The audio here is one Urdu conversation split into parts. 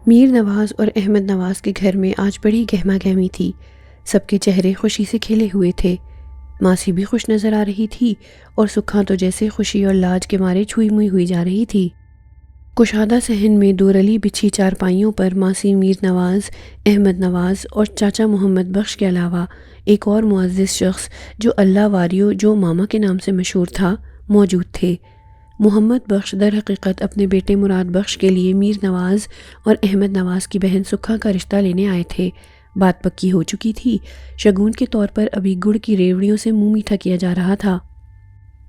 میر نواز اور احمد نواز کے گھر میں آج بڑی گہما گہمی تھی۔ سب کے چہرے خوشی سے کھلے ہوئے تھے۔ ماسی بھی خوش نظر آ رہی تھی اور سکھاں تو جیسے خوشی اور لاج کے مارے چھوئی موئی ہوئی جا رہی تھی۔ کشادہ صحن میں دو رلی بچھی چارپائیوں پر ماسی میر نواز، احمد نواز اور چاچا محمد بخش کے علاوہ ایک اور معزز شخص جو اللہ واریو جو ماما کے نام سے مشہور تھا موجود تھے۔ محمد بخش در حقیقت اپنے بیٹے مراد بخش کے لیے میر نواز اور احمد نواز کی بہن سکھا کا رشتہ لینے آئے تھے۔ بات پکی ہو چکی تھی۔ شگون کے طور پر ابھی گڑ کی ریوڑیوں سے منہ میٹھا کیا جا رہا تھا۔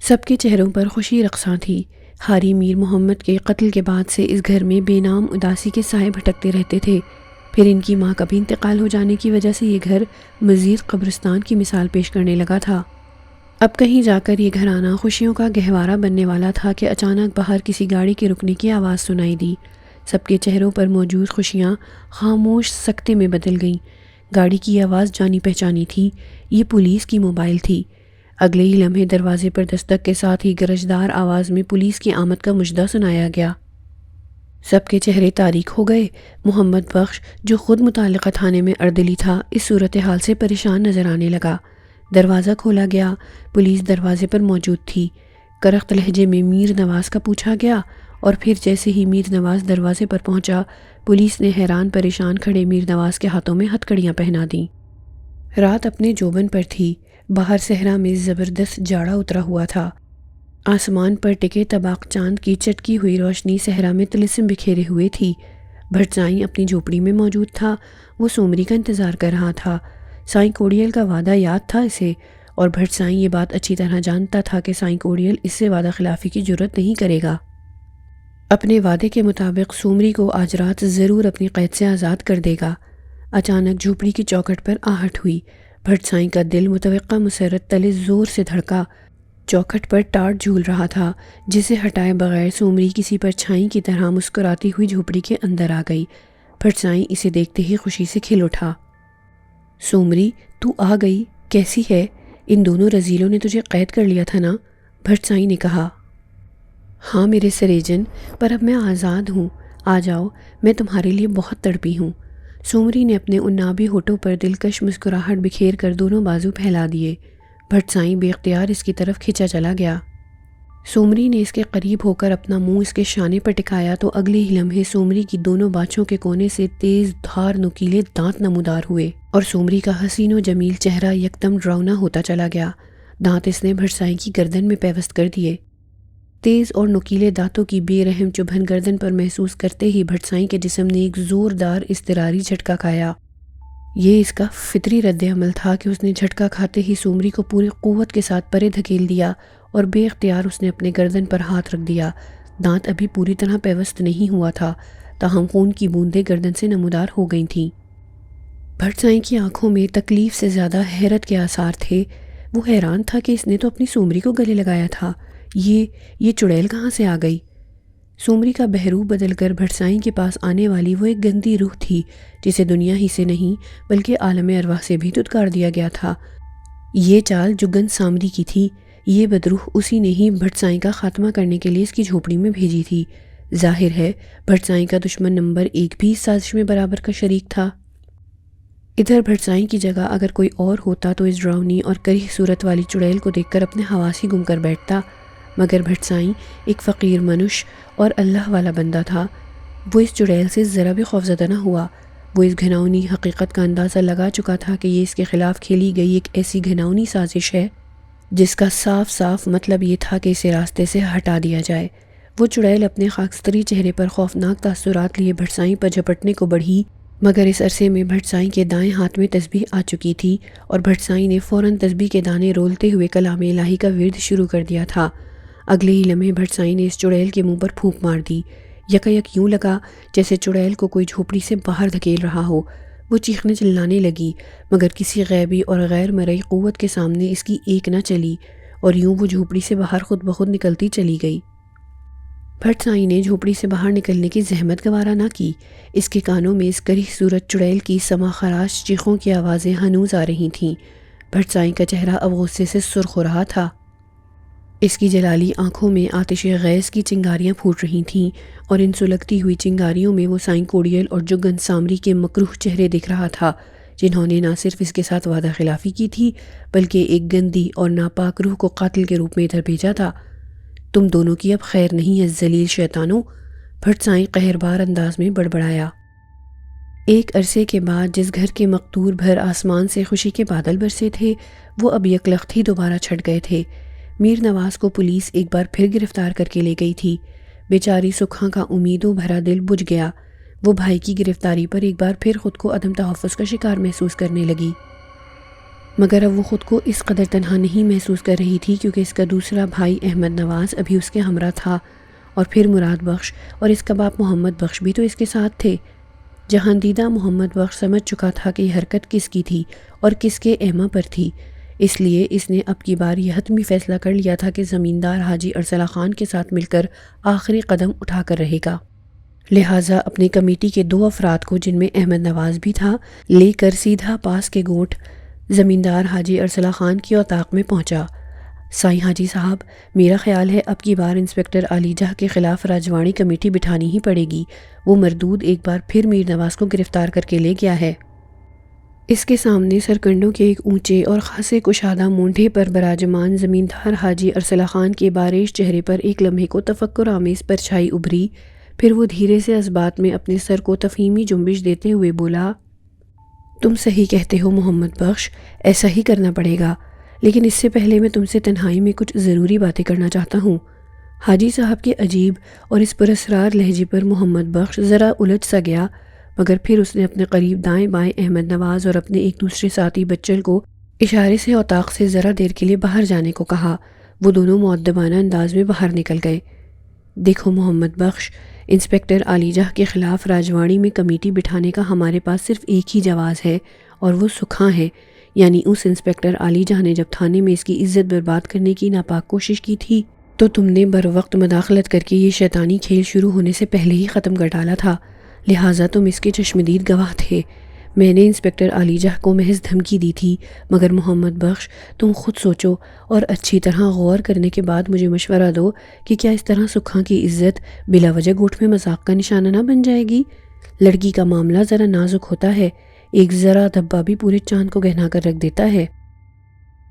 سب کے چہروں پر خوشی رقصاں تھی۔ حاری میر محمد کے قتل کے بعد سے اس گھر میں بے نام اداسی کے سائے بھٹکتے رہتے تھے۔ پھر ان کی ماں کا بھی انتقال ہو جانے کی وجہ سے یہ گھر مزید قبرستان کی مثال پیش کرنے لگا تھا۔ اب کہیں جا کر یہ گھرانہ خوشیوں کا گہوارہ بننے والا تھا کہ اچانک باہر کسی گاڑی کے رکنے کی آواز سنائی دی۔ سب کے چہروں پر موجود خوشیاں خاموش سکتے میں بدل گئیں۔ گاڑی کی آواز جانی پہچانی تھی۔ یہ پولیس کی موبائل تھی۔ اگلے ہی لمحے دروازے پر دستک کے ساتھ ہی گرجدار آواز میں پولیس کی آمد کا مژدہ سنایا گیا۔ سب کے چہرے تاریک ہو گئے۔ محمد بخش جو خود متعلقہ تھانے میں اردلی تھا اس صورتحال سے پریشان نظر آنے لگا۔ دروازہ کھولا گیا۔ پولیس دروازے پر موجود تھی۔ کرخت لہجے میں میر نواز کا پوچھا گیا اور پھر جیسے ہی میر نواز دروازے پر پہنچا پولیس نے حیران پریشان کھڑے میر نواز کے ہاتھوں میں ہتھ کڑیاں پہنا دیں۔ رات اپنے جوبن پر تھی۔ باہر صحرا میں زبردست جاڑا اترا ہوا تھا۔ آسمان پر ٹکے طباق چاند کی چٹکی ہوئی روشنی صحرا میں طلسم بکھیرے ہوئے تھی۔ بھٹسائیں اپنی جھوپڑی میں موجود تھا۔ وہ سومری کا انتظار کر رہا تھا۔ سائیں کوڑیل کا وعدہ یاد تھا اسے، اور بھٹسائیں یہ بات اچھی طرح جانتا تھا کہ سائیں کوڑیل اس سے وعدہ خلافی کی جرات نہیں کرے گا۔ اپنے وعدے کے مطابق سومری کو آج رات ضرور اپنی قید سے آزاد کر دے گا۔ اچانک جھوپڑی کی چوکھٹ پر آہٹ ہوئی۔ بھٹسائیں کا دل متوقع مسرت تلے زور سے دھڑکا۔ چوکھٹ پر ٹاٹ جھول رہا تھا جسے ہٹائے بغیر سومری کسی پرچھائی کی طرح مسکراتی ہوئی جھوپڑی کے اندر آ گئی۔ بھٹسائیں اسے دیکھتے ہی خوشی سے کھل اٹھا۔ سومری تو آ گئی، کیسی ہے؟ ان دونوں رزیلوں نے تجھے قید کر لیا تھا نا؟ بھٹسائیں نے کہا۔ ہاں میرے سریجن، پر اب میں آزاد ہوں۔ آ جاؤ، میں تمہارے لیے بہت تڑپی ہوں۔ سومری نے اپنے عنابی ہونٹوں پر دلکش مسکراہٹ بکھیر کر دونوں بازو پھیلا دیے۔ بھٹسائیں بے اختیار اس کی طرف کھینچا چلا گیا۔ سومری نے اس کے قریب ہو کر اپنا منہ اس کے شانے پر ٹکایا تو اگلے ہی لمحے سومری کی دونوں باچھوں کے کونے سے تیز دھار نکیلے دانت نمودار ہوئے اور سومری کا حسین و جمیل چہرہ یکدم ڈراؤنا ہوتا چلا گیا۔ دانت اس نے بھٹسائیں کی گردن میں پیوست کر دیے۔ تیز اور نکیلے دانتوں کی بے رحم چبھن گردن پر محسوس کرتے ہی بھٹسائیں کے جسم نے ایک زوردار اضطراری جھٹکا کھایا۔ یہ اس کا فطری رد عمل تھا کہ اس نے جھٹکا کھاتے ہی سومری کو پوری قوت کے ساتھ پرے دھکیل دیا اور بے اختیار اس نے اپنے گردن پر ہاتھ رکھ دیا۔ دانت ابھی پوری طرح پیوست نہیں ہوا تھا، تاہم خون کی بوندیں گردن سے نمودار ہو گئی تھیں۔ بھٹسائیں کی آنکھوں میں تکلیف سے زیادہ حیرت کے آثار تھے۔ وہ حیران تھا کہ اس نے تو اپنی سومری کو گلے لگایا تھا۔ یہ چڑیل کہاں سے آ گئی؟ سومری کا بہروپ بدل کر بھٹسائیں کے پاس آنے والی وہ ایک گندی روح تھی جسے دنیا ہی سے نہیں بلکہ عالم ارواح سے بھی دھتکار دیا گیا تھا۔ یہ چال جگن سامری کی تھی۔ یہ بدروح اسی نے ہی بھٹسائیں کا خاتمہ کرنے کے لیے اس کی جھوپڑی میں بھیجی تھی۔ ظاہر ہے بھٹسائیں کا دشمن نمبر 1 بھی اس سازش میں برابر کا شریک تھا۔ ادھر بھٹسائیں کی جگہ اگر کوئی اور ہوتا تو اس ڈراؤنی اور کریہ صورت والی چڑیل کو دیکھ کر اپنے حواس ہی گم کر بیٹھتا، مگر بھٹسائیں ایک فقیر منش اور اللہ والا بندہ تھا۔ وہ اس چڑیل سے ذرا بھی خوفزدہ نہ ہوا۔ وہ اس گھناؤنی حقیقت کا اندازہ لگا چکا تھا کہ یہ اس کے خلاف کھیلی گئی ایک ایسی گھناؤنی سازش ہے جس کا صاف صاف مطلب یہ تھا کہ اسے راستے سے ہٹا دیا جائے۔ وہ چڑیل اپنے خاکستری چہرے پر خوفناک تاثرات لیے بھٹسائیں پر جھپٹنے کو بڑھی، مگر اس عرصے میں بھٹسائیں کے دائیں ہاتھ میں تسبیح آ چکی تھی اور بھٹسائیں نے فوراً تسبیح کے دانے رولتے ہوئے کلام الہی کا ورد شروع کر دیا تھا۔ اگلے ہی لمحے بھٹسائیں نے اس چڑیل کے منہ پر پھونک مار دی۔ یکا یک یوں لگا جیسے چڑیل کو کوئی جھوپڑی سے باہر دھکیل رہا ہو۔ وہ چیخنے چلانے لگی، مگر کسی غیبی اور غیر مرئی قوت کے سامنے اس کی ایک نہ چلی اور یوں وہ جھوپڑی سے باہر خود بخود نکلتی چلی گئی۔ بھٹسائیں نے جھوپڑی سے باہر نکلنے کی زحمت گوارا نہ کی۔ اس کے کانوں میں اس کریہ صورت چڑیل کی سما خراش چیخوں کی آوازیں ہنوز آ رہی تھیں۔ بھٹسائیں کا چہرہ اب غصے سے سرخ ہو رہا تھا۔ اس کی جلالی آنکھوں میں آتش غیظ کی چنگاریاں پھوٹ رہی تھیں اور ان سلگتی ہوئی چنگاریوں میں وہ سائیں کوڑیل اور جگن سامری کے مکروہ چہرے دکھ رہا تھا، جنہوں نے نہ صرف اس کے ساتھ وعدہ خلافی کی تھی بلکہ ایک گندی اور ناپاک روح کو قاتل کے روپ میں ادھر بھیجا تھا۔ تم دونوں کی اب خیر نہیں ہے ذلیل شیطانوں، بھٹ سائیں قہربار انداز میں بڑبڑایا۔ ایک عرصے کے بعد جس گھر کے مقطور بھر آسمان سے خوشی کے بادل برسے تھے وہ اب یکلخت ہی دوبارہ چھٹ گئے تھے۔ میر نواز کو پولیس ایک بار پھر گرفتار کر کے لے گئی تھی۔ بیچاری سکھاں کا امیدوں بھرا دل بجھ گیا۔ وہ بھائی کی گرفتاری پر ایک بار پھر خود کو عدم تحفظ کا شکار محسوس کرنے لگی، مگر اب وہ خود کو اس قدر تنہا نہیں محسوس کر رہی تھی کیونکہ اس کا دوسرا بھائی احمد نواز ابھی اس کے ہمراہ تھا، اور پھر مراد بخش اور اس کا باپ محمد بخش بھی تو اس کے ساتھ تھے۔ جہاندیدہ محمد بخش سمجھ چکا تھا کہ یہ حرکت کس کی تھی اور کس کے احما پر تھی، اس لیے اس نے اب کی بار یہ حتمی فیصلہ کر لیا تھا کہ زمیندار حاجی ارسلہ خان کے ساتھ مل کر آخری قدم اٹھا کر رہے گا۔ لہٰذا اپنی کمیٹی کے 2 افراد کو، جن میں احمد نواز بھی تھا، لے کر سیدھا پاس کے گوٹھ زمیندار حاجی ارسلہ خان کی اوطاق میں پہنچا۔ سائیں حاجی صاحب، میرا خیال ہے اب کی بار انسپکٹر علی جاہ کے خلاف راجوانی کمیٹی بٹھانی ہی پڑے گی۔ وہ مردود ایک بار پھر میر نواز کو گرفتار کر کے لے گیا ہے۔ اس کے سامنے سرکنڈوں کے ایک اونچے اور خاصے کشادہ مونڈھے پر براجمان زمیندار حاجی ارسلہ خان کے باریش چہرے پر ایک لمحے کو تفکر آمیز پرچھائی ابھری، پھر وہ دھیرے سے اسبات میں اپنے سر کو تفہیمی جنبش دیتے ہوئے بولا، تم صحیح کہتے ہو محمد بخش، ایسا ہی کرنا پڑے گا، لیکن اس سے پہلے میں تم سے تنہائی میں کچھ ضروری باتیں کرنا چاہتا ہوں۔ حاجی صاحب کے عجیب اور اس پراسرار لہجے پر محمد بخش ذرا الجھ سا گیا، مگر پھر اس نے اپنے قریب دائیں بائیں احمد نواز اور اپنے ایک دوسرے ساتھی بچل کو اشارے سے اوطاق سے ذرا دیر کے لیے باہر جانے کو کہا۔ وہ دونوں مؤدبانہ انداز میں باہر نکل گئے۔ دیکھو محمد بخش، انسپکٹر علی جاہ کے خلاف راجوانی میں کمیٹی بٹھانے کا ہمارے پاس صرف ایک ہی جواز ہے، اور وہ سکھاں ہے، یعنی اس انسپکٹر علی جاہ نے جب تھانے میں اس کی عزت برباد کرنے کی ناپاک کوشش کی تھی تو تم نے بروقت مداخلت کر کے یہ شیطانی کھیل شروع ہونے سے پہلے ہی ختم کر ڈالا تھا، لہٰذا تم اس کے چشمدید گواہ تھے۔ میں نے انسپکٹر علی جاہ کو محض دھمکی دی تھی، مگر محمد بخش تم خود سوچو اور اچھی طرح غور کرنے کے بعد مجھے مشورہ دو کہ کیا اس طرح سکھاں کی عزت بلا وجہ گوٹھ میں مذاق کا نشانہ نہ بن جائے گی؟ لڑکی کا معاملہ ذرا نازک ہوتا ہے، ایک ذرا دھبا بھی پورے چاند کو گہنا کر رکھ دیتا ہے۔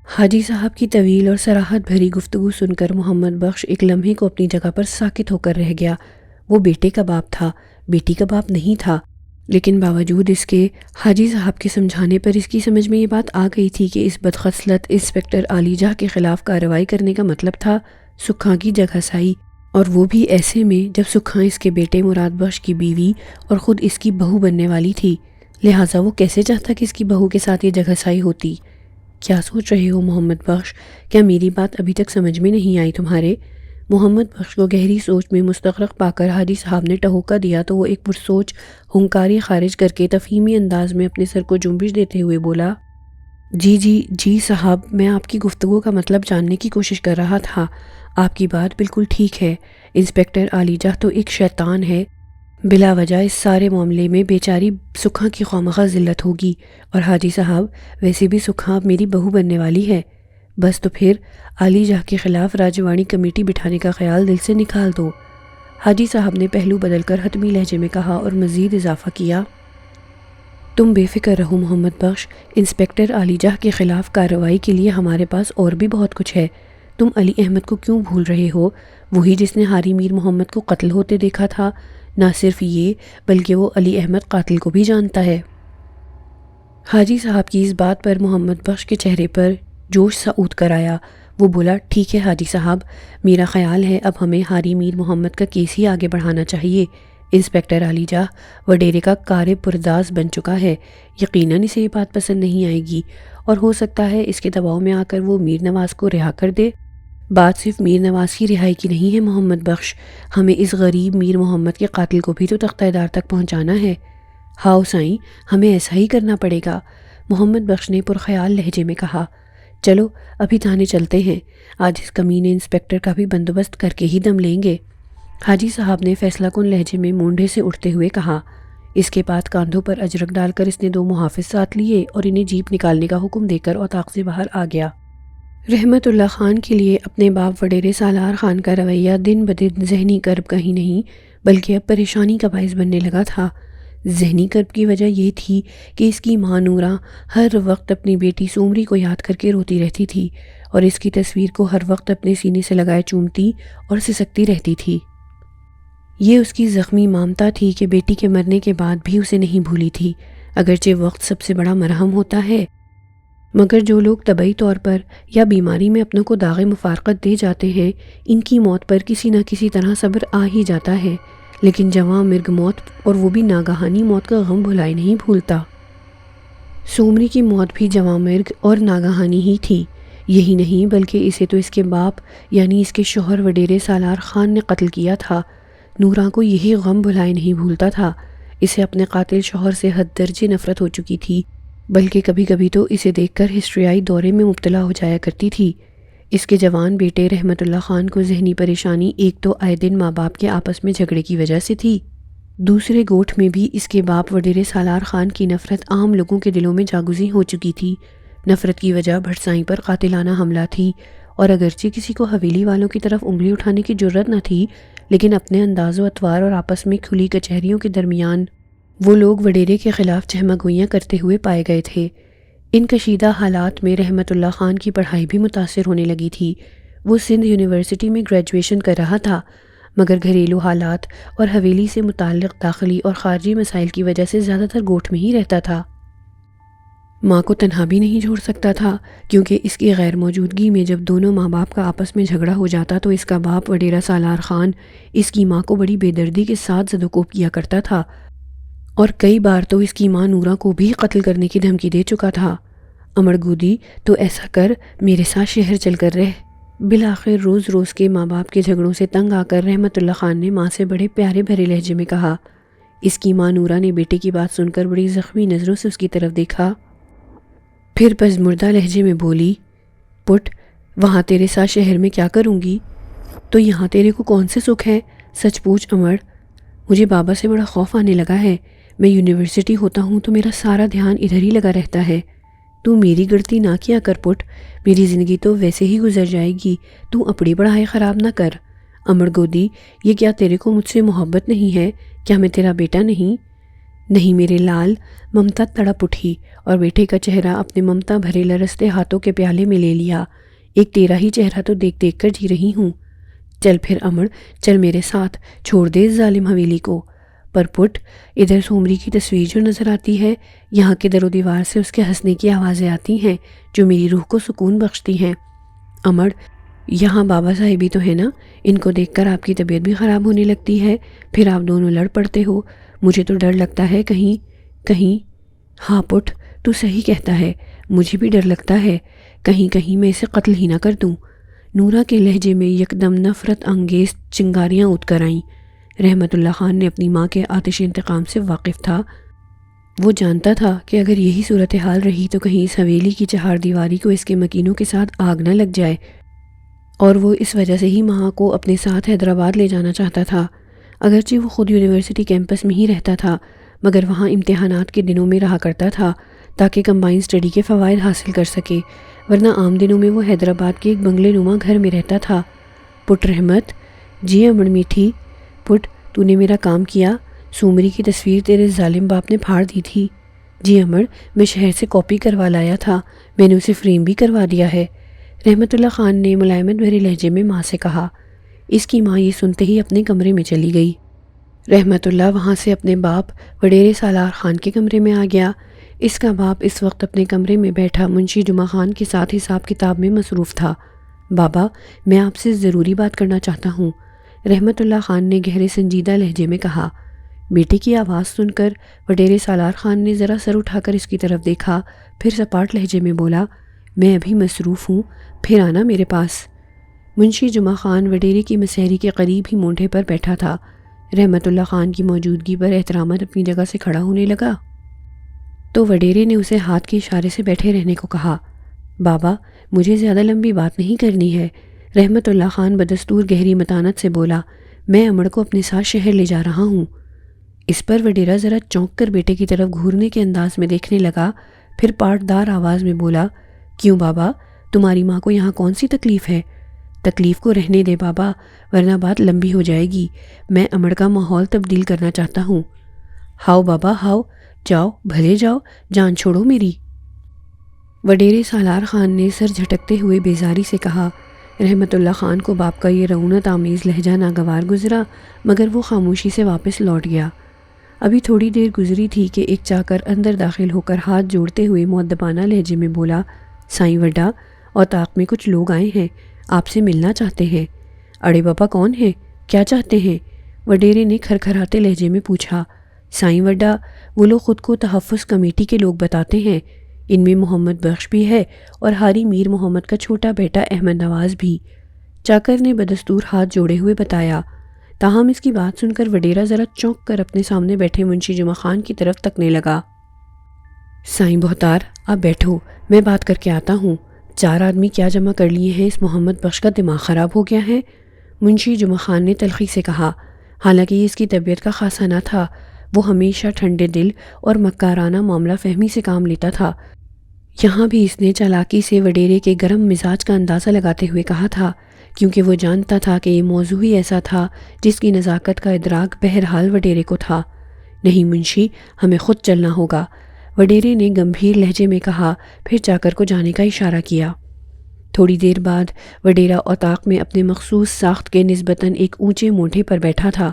حاجی صاحب کی طویل اور صراحت بھری گفتگو سن کر محمد بخش ایک لمحے کو اپنی جگہ پر ساکت ہو کر رہ گیا۔ وہ بیٹے کا باپ تھا، بیٹی کا باپ نہیں تھا، لیکن باوجود اس کے حاجی صاحب کے سمجھانے پر اس کی سمجھ میں یہ بات آ گئی تھی کہ اس بدخصلت انسپکٹر علی جاہ کے خلاف کارروائی کرنے کا مطلب تھا سکھاں کی جگہ سائی، اور وہ بھی ایسے میں جب سکھاں اس کے بیٹے مراد بخش کی بیوی اور خود اس کی بہو بننے والی تھی۔ لہٰذا وہ کیسے چاہتا کہ اس کی بہو کے ساتھ یہ جگہ سائی ہوتی؟ کیا سوچ رہے ہو محمد بخش؟ کیا میری بات ابھی تک سمجھ میں نہیں آئی تمہارے؟ محمد بخش کو گہری سوچ میں مستغرق پا کر حاجی صاحب نے ٹہوکا دیا تو وہ ایک پرسوچ ہنکاری خارج کر کے تفہیمی انداز میں اپنے سر کو جنبش دیتے ہوئے بولا، جی صاحب، میں آپ کی گفتگو کا مطلب جاننے کی کوشش کر رہا تھا۔ آپ کی بات بالکل ٹھیک ہے، انسپکٹر علی جاہ تو ایک شیطان ہے، بلا وجہ اس سارے معاملے میں بیچاری سکھاں کی خوامخواہ ذلت ہوگی، اور حاجی صاحب ویسے بھی سکھاں اب میری بہو بننے والی ہے، بس تو پھر علی جاہ کے خلاف راجوانی کمیٹی بٹھانے کا خیال دل سے نکال دو۔ حاجی صاحب نے پہلو بدل کر حتمی لہجے میں کہا اور مزید اضافہ کیا، تم بے فکر رہو محمد بخش، انسپکٹر علی جاہ کے خلاف کارروائی کے لیے ہمارے پاس اور بھی بہت کچھ ہے۔ تم علی احمد کو کیوں بھول رہے ہو؟ وہی جس نے حاری میر محمد کو قتل ہوتے دیکھا تھا۔ نہ صرف یہ بلکہ وہ علی احمد قاتل کو بھی جانتا ہے۔ حاجی صاحب کی اس بات پر محمد بخش کے چہرے پر جوش سا اوت کر آیا۔ وہ بولا، ٹھیک ہے حاجی صاحب، میرا خیال ہے اب ہمیں حاری میر محمد کا کیس ہی آگے بڑھانا چاہیے۔ انسپکٹر علی جاہ وڈیرے کا کار پرداز بن چکا ہے، یقیناً اسے یہ بات پسند نہیں آئے گی، اور ہو سکتا ہے اس کے دباؤ میں آ کر وہ میر نواز کو رہا کر دے۔ بات صرف میر نواز کی رہائی کی نہیں ہے محمد بخش، ہمیں اس غریب میر محمد کے قاتل کو بھی تو تختہ دار تک پہنچانا ہے۔ ہاؤ سائیں، ہمیں ایسا ہی کرنا پڑے گا، محمد بخش نے پرخیال لہجے میں کہا۔ چلو ابھی تھانے چلتے ہیں، آج اس کمینے انسپکٹر کا بھی بندوبست کر کے ہی دم لیں گے، حاجی صاحب نے فیصلہ کن لہجے میں مونڈھے سے اٹھتے ہوئے کہا۔ اس کے بعد کاندھوں پر اجرک ڈال کر اس نے 2 محافظ ساتھ لیے اور انہیں جیپ نکالنے کا حکم دے کر اوطاق سے باہر آ گیا۔ رحمت اللہ خان کے لیے اپنے باپ وڈیرے سالار خان کا رویہ دن بدن ذہنی کرب کہیں نہیں بلکہ اب پریشانی کا باعث بننے لگا تھا۔ ذہنی کرب کی وجہ یہ تھی کہ اس کی ماں نورہ ہر وقت اپنی بیٹی سومری کو یاد کر کے روتی رہتی تھی اور اس کی تصویر کو ہر وقت اپنے سینے سے لگائے چومتی اور سسکتی رہتی تھی۔ یہ اس کی زخمی مامتا تھی کہ بیٹی کے مرنے کے بعد بھی اسے نہیں بھولی تھی، اگرچہ وقت سب سے بڑا مرہم ہوتا ہے، مگر جو لوگ طبعی طور پر یا بیماری میں اپنوں کو داغ مفارقت دے جاتے ہیں ان کی موت پر کسی نہ کسی طرح صبر آ ہی جاتا ہے، لیکن جواں مرگ موت اور وہ بھی ناگہانی موت کا غم بھلائی نہیں بھولتا۔ سومری کی موت بھی جواں مرگ اور ناگہانی ہی تھی۔ یہی نہیں بلکہ اسے تو اس کے باپ یعنی اس کے شوہر وڈیرے سالار خان نے قتل کیا تھا۔ نورہ کو یہی غم بھلائی نہیں بھولتا تھا۔ اسے اپنے قاتل شوہر سے حد درجے نفرت ہو چکی تھی، بلکہ کبھی کبھی تو اسے دیکھ کر ہسٹریائی دورے میں مبتلا ہو جایا کرتی تھی۔ اس کے جوان بیٹے رحمت اللہ خان کو ذہنی پریشانی ایک تو آئے دن ماں باپ کے آپس میں جھگڑے کی وجہ سے تھی، دوسرے گوٹھ میں بھی اس کے باپ وڈیرے سالار خان کی نفرت عام لوگوں کے دلوں میں جاگزیں ہو چکی تھی۔ نفرت کی وجہ بھٹسائیں پر قاتلانہ حملہ تھی، اور اگرچہ کسی کو حویلی والوں کی طرف انگلی اٹھانے کی جرت نہ تھی، لیکن اپنے انداز و اطوار اور آپس میں کھلی کچہریوں کے درمیان وہ لوگ وڈیرے کے خلاف چہمہ گوئیاں کرتے ہوئے پائے گئے تھے۔ ان کشیدہ حالات میں رحمت اللہ خان کی پڑھائی بھی متاثر ہونے لگی تھی۔ وہ سندھ یونیورسٹی میں گریجویشن کر رہا تھا، مگر گھریلو حالات اور حویلی سے متعلق داخلی اور خارجی مسائل کی وجہ سے زیادہ تر گوٹھ میں ہی رہتا تھا۔ ماں کو تنہا بھی نہیں چھوڑ سکتا تھا، کیونکہ اس کی غیر موجودگی میں جب دونوں ماں باپ کا آپس میں جھگڑا ہو جاتا تو اس کا باپ وڈیرہ سالار خان اس کی ماں کو بڑی بے دردی کے ساتھ زد و کوب کیا کرتا تھا، اور کئی بار تو اس کی ماں نورہ کو بھی قتل کرنے کی دھمکی دے چکا تھا۔ امر گودی تو ایسا کر میرے ساتھ شہر چل کر رہ۔ بالآخر روز روز کے ماں باپ کے جھگڑوں سے تنگ آ کر رحمت اللہ خان نے ماں سے بڑے پیارے بھرے لہجے میں کہا۔ اس کی ماں نورہ نے بیٹے کی بات سن کر بڑی زخمی نظروں سے اس کی طرف دیکھا، پھر پزمردہ لہجے میں بولی، پٹ وہاں تیرے ساتھ شہر میں کیا کروں گی؟ تو یہاں تیرے کو کون سے سکھ ہے؟ سچ پوچھ امر، مجھے بابا سے بڑا خوف آنے لگا ہے۔ میں یونیورسٹی ہوتا ہوں تو میرا سارا دھیان ادھر ہی لگا رہتا ہے۔ تو میری گڑتی نہ کیا کر پٹ، میری زندگی تو ویسے ہی گزر جائے گی، تو اپنی پڑھائی خراب نہ کر۔ امر گودی، یہ کیا تیرے کو مجھ سے محبت نہیں ہے؟ کیا میں تیرا بیٹا نہیں؟ نہیں میرے لال، ممتا تڑپ اٹھی اور بیٹے کا چہرہ اپنے ممتا بھرے لرزتے ہاتھوں کے پیالے میں لے لیا۔ ایک تیرا ہی چہرہ تو دیکھ دیکھ کر جی رہی ہوں۔ چل پھر امر، چل میرے ساتھ، چھوڑ دے اس ظالم حویلی کو۔ پر پٹ ادھر سومری کی تصویر جو نظر آتی ہے، یہاں کے در و دیوار سے اس کے ہنسنے کی آوازیں آتی ہیں جو میری روح کو سکون بخشتی ہیں۔ امر، یہاں بابا صاحبی تو ہے نا، ان کو دیکھ کر آپ کی طبیعت بھی خراب ہونے لگتی ہے، پھر آپ دونوں لڑ پڑتے ہو۔ مجھے تو ڈر لگتا ہے کہیں ہاں پٹ، تو صحیح کہتا ہے، مجھے بھی ڈر لگتا ہے کہیں میں اسے قتل ہی نہ کر دوں۔ نورہ کے لہجے میں یکدم نفرت انگیز چنگاریاں اٹھ کر آئیں۔ رحمت اللہ خان نے اپنی ماں کے آتش انتقام سے واقف تھا۔ وہ جانتا تھا کہ اگر یہی صورتحال رہی تو کہیں اس حویلی کی چہار دیواری کو اس کے مکینوں کے ساتھ آگ نہ لگ جائے، اور وہ اس وجہ سے ہی ماں کو اپنے ساتھ حیدرآباد لے جانا چاہتا تھا۔ اگرچہ وہ خود یونیورسٹی کیمپس میں ہی رہتا تھا، مگر وہاں امتحانات کے دنوں میں رہا کرتا تھا تاکہ کمبائن سٹڈی کے فوائد حاصل کر سکے، ورنہ عام دنوں میں وہ حیدرآباد کے ایک بنگلے نما گھر میں رہتا تھا۔ پٹ رحمت، جی امر میٹھی، پٹ تو نے میرا کام کیا، سومری کی تصویر تیرے ظالم باپ نے پھاڑ دی تھی۔ جی امر، میں شہر سے کاپی کروا لایا تھا، میں نے اسے فریم بھی کروا دیا ہے، رحمت اللہ خان نے ملائمت بھرے لہجے میں ماں سے کہا۔ اس کی ماں یہ سنتے ہی اپنے کمرے میں چلی گئی۔ رحمت اللہ وہاں سے اپنے باپ وڈیرے سالار خان کے کمرے میں آ گیا۔ اس کا باپ اس وقت اپنے کمرے میں بیٹھا منشی جمعہ خان کے ساتھ حساب کتاب میں مصروف تھا۔ بابا، میں آپ سے ضروری بات کرنا چاہتا ہوں، رحمت اللہ خان نے گہرے سنجیدہ لہجے میں کہا۔ بیٹے کی آواز سن کر وڈیرے سالار خان نے ذرا سر اٹھا کر اس کی طرف دیکھا، پھر سپاٹ لہجے میں بولا، میں ابھی مصروف ہوں، پھر آنا میرے پاس۔ منشی جمعہ خان وڈیرے کی مسحری کے قریب ہی مونڈھے پر بیٹھا تھا۔ رحمت اللہ خان کی موجودگی پر احترامات اپنی جگہ سے کھڑا ہونے لگا تو وڈیرے نے اسے ہاتھ کے اشارے سے بیٹھے رہنے کو کہا۔ بابا، مجھے زیادہ لمبی بات نہیں کرنی ہے، رحمت اللہ خان بدستور گہری متانت سے بولا، میں امر کو اپنے ساتھ شہر لے جا رہا ہوں۔ اس پر وڈیرہ ذرا چونک کر بیٹے کی طرف گھورنے کے انداز میں دیکھنے لگا، پھر پاٹدار آواز میں بولا، کیوں بابا، تمہاری ماں کو یہاں کون سی تکلیف ہے؟ تکلیف کو رہنے دے بابا، ورنہ بات لمبی ہو جائے گی۔ میں امڑ کا ماحول تبدیل کرنا چاہتا ہوں۔ ہاؤ بابا ہاؤ، جاؤ بھلے جاؤ، جان چھوڑو میری۔ وڈیرے سالار خان نے سر جھٹکتے ہوئے بیزاری سے کہا۔ رحمت اللہ خان کو باپ کا یہ رعونت آمیز لہجہ ناگوار گزرا، مگر وہ خاموشی سے واپس لوٹ گیا۔ ابھی تھوڑی دیر گزری تھی کہ ایک چاکر اندر داخل ہو کر ہاتھ جوڑتے ہوئے مؤدبانہ لہجے میں بولا، سائیں وڈا، اوطاق میں کچھ لوگ آئے ہیں، آپ سے ملنا چاہتے ہیں۔ اڑے بابا کون ہیں؟ کیا چاہتے ہیں؟ وڈیرے نے کھرکھراتے لہجے میں پوچھا۔ سائیں وڈا، وہ لوگ خود کو تحفظ کمیٹی کے لوگ بتاتے ہیں، ان میں محمد بخش بھی ہے اور حاری میر محمد کا چھوٹا بیٹا احمد نواز بھی، چاکر نے بدستور ہاتھ جوڑے ہوئے بتایا۔ تاہم اس کی بات سن کر وڈیرا ذرا چونک کر اپنے سامنے بیٹھے منشی جمعہ خان کی طرف تکنے لگا۔ سائیں بہتار، آپ بیٹھو، میں بات کر کے آتا ہوں۔ 4 آدمی کیا جمع کر لیے ہیں، اس محمد بخش کا دماغ خراب ہو گیا ہے؟ منشی جمعہ خان نے تلخی سے کہا۔ حالانکہ یہ اس کی طبیعت کا خاصہ نہ تھا، وہ ہمیشہ ٹھنڈے دل اور مکارانہ معاملہ فہمی سے کام لیتا تھا۔ یہاں بھی اس نے چالاکی سے وڈیرے کے گرم مزاج کا اندازہ لگاتے ہوئے کہا تھا، کیونکہ وہ جانتا تھا کہ یہ موضوع ہی ایسا تھا جس کی نزاکت کا ادراک بہرحال وڈیرے کو تھا۔ نہیں منشی، ہمیں خود چلنا ہوگا، وڈیرے نے گمبھیر لہجے میں کہا، پھر چاکر کو جانے کا اشارہ کیا۔ تھوڑی دیر بعد وڈیرا اوطاق میں اپنے مخصوص ساخت کے نسبتاً ایک اونچے موڑھے پر بیٹھا تھا۔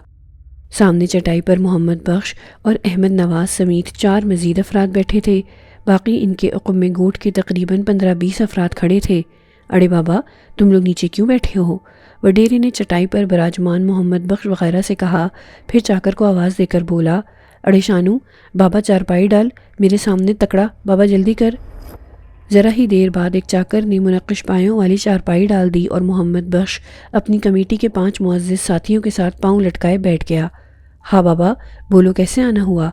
سامنے چٹائی پر محمد بخش اور احمد نواز سمیت 4 مزید افراد بیٹھے تھے، باقی ان کے عقب میں گوٹھ کے تقریباً 15-20 افراد کھڑے تھے۔ اڑے بابا، تم لوگ نیچے کیوں بیٹھے ہو؟ وڈیرے نے چٹائی پر براجمان محمد بخش وغیرہ سے کہا، پھر چاکر کو آواز دے کر بولا، اڑے شانو، بابا چارپائی ڈال، میرے سامنے تکڑا، بابا جلدی کر۔ ذرا ہی دیر بعد ایک چاکر نے منقش پایوں والی چارپائی ڈال دی اور محمد بخش اپنی کمیٹی کے 5 معزز ساتھیوں کے ساتھ پاؤں لٹکائے بیٹھ گیا۔ ہاں بابا، بولو کیسے آنا ہوا؟